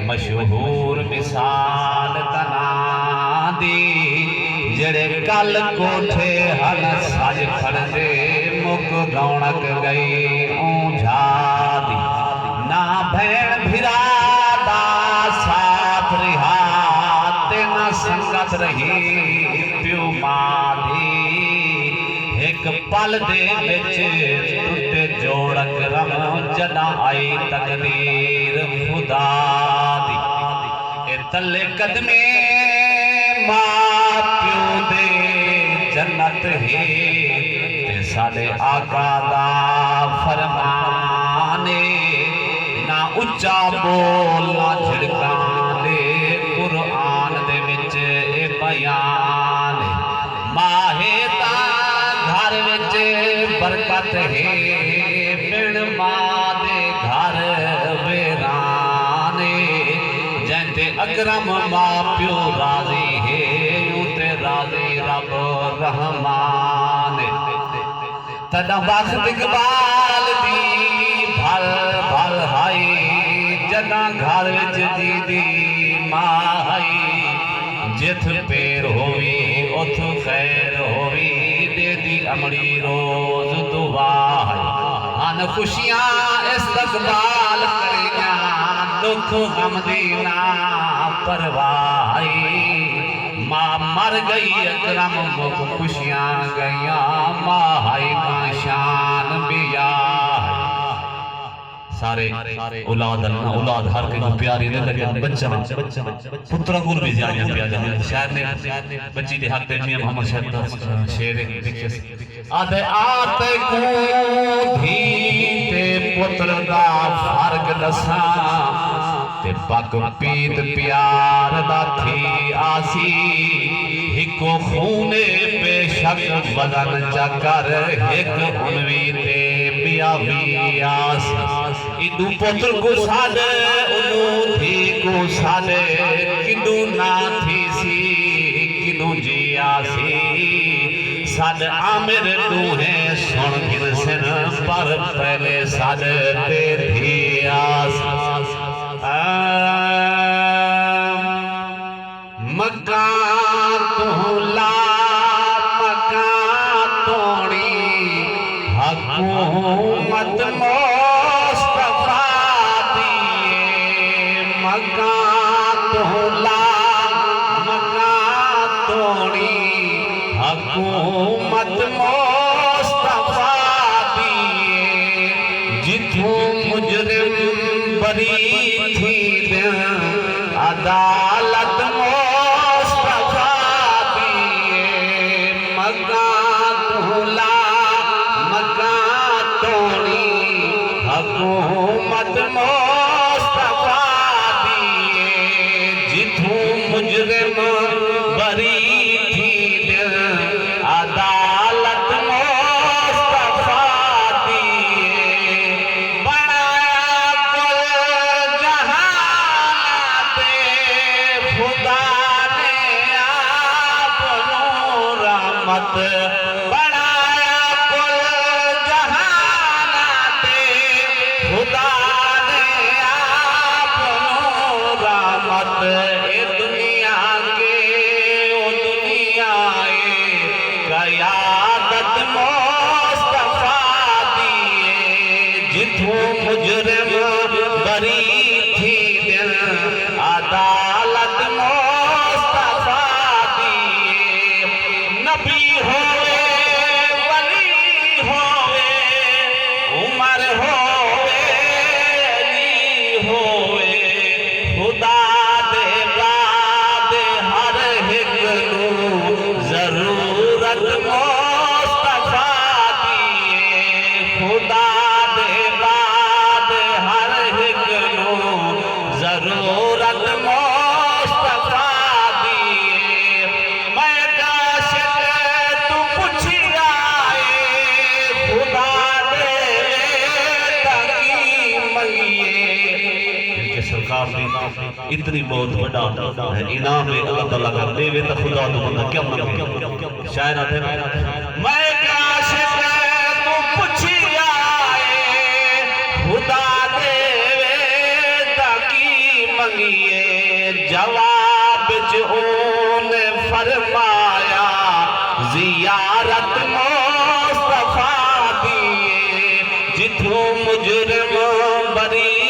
मशहूर मिसाल तना दी जड़े कल कोठे हन सज खड़दे मुक रौनक गई ऊंझा दी ना भैन भिरा दा साथ रिहा ते ना संगत रही प्यो मां दी एक पल दे विच टुटे जोड़क रम जदा आई तकदीर खुदा दी ए तले कदमे मां प्यो दे जन्नत है ते साडे आका दा फरमान ना उच्चा बोल ना झिड़कां दे कुरान दे विच ए बयान माहे ता घर विच बरकत है बिन मां दे घर वीराने जैते अकरम मां प्यो राजी है यूं राजी रब रहमान तदा वक्त इकबाल दी भल भल हाई जदा घर विच दीदी मां हाई जिथ पेर होवी उथ खैर होवी देदी अमड़ी रोज दुआ हन खुशियां इस्तकबाल करिया दुख गम दी ना परवाही मां मर गई अकरम मुख खुशियां गईया मां हाई मां शान बिया सारे औलाद औलाद हर के प्यारी ने लगे बच्चा पुत्र गुर भी जाने प्यार शायर ने बच्ची दे हक ते मियां मोहम्मद शहद शेर लिखे आदे आते को धी ते पुत्र दा फर्क दसा ते पग पीत प्यार दा थी आसी हिको खूने बेशक बदन चकर एक उनवी ते बियावी आस इदू पुत्र को साडे उनु थी को साडे किदू ना थी सी किदू जिया सी साडे आमिर दूहे सुन गिन सिन पर पहले साडे ते थी आस मकान तू ला मकान तोड़ी हुकूमत मुस्तफा दिए मकान तू ला मकान तोड़ी हुकूमत मुस्तफा दिए जिथों मुजरिम बरी थी अदालत मुस्तफा दिए मकान तोला मकान तोड़ी हुकूमत मुस्तफा दिए जिथों मुजरिम बरी थी अदालत मुस्तफा दिए बनाया कुल जहान खुदा ने आप नूर रहमत बनाया कुल जहान खुदा ने आप नूर रहमत ए दुनिया के ओ दुनिया कयादत मुस्तफा दिए जिथों मुजरिम बरी थी दिल अदालत मुस्तफा दिए नबी होवे वली होवे उमर होवे अली होवे खुदा दे बाद हर एक नू जरूरत मुस्तफा दिए खुदा दे बाद हर एक नू जरूरत मुस्तफा दिए मैं काशिक तू पूछी आए खुदा दे ताकी मंगिए इनके सरकार दी इतनी बहुत बड़ा है इनाम है अल्लाह ताला का देवे तो खुदा तो बंदा क्या मांगे शायर आते मैं काशिक तू पूछी आए खुदा देवे ताकी मंगिए जवाब ऊन फरमाया जियारत मुस्तफा दिए जिथू मुजरिम बरी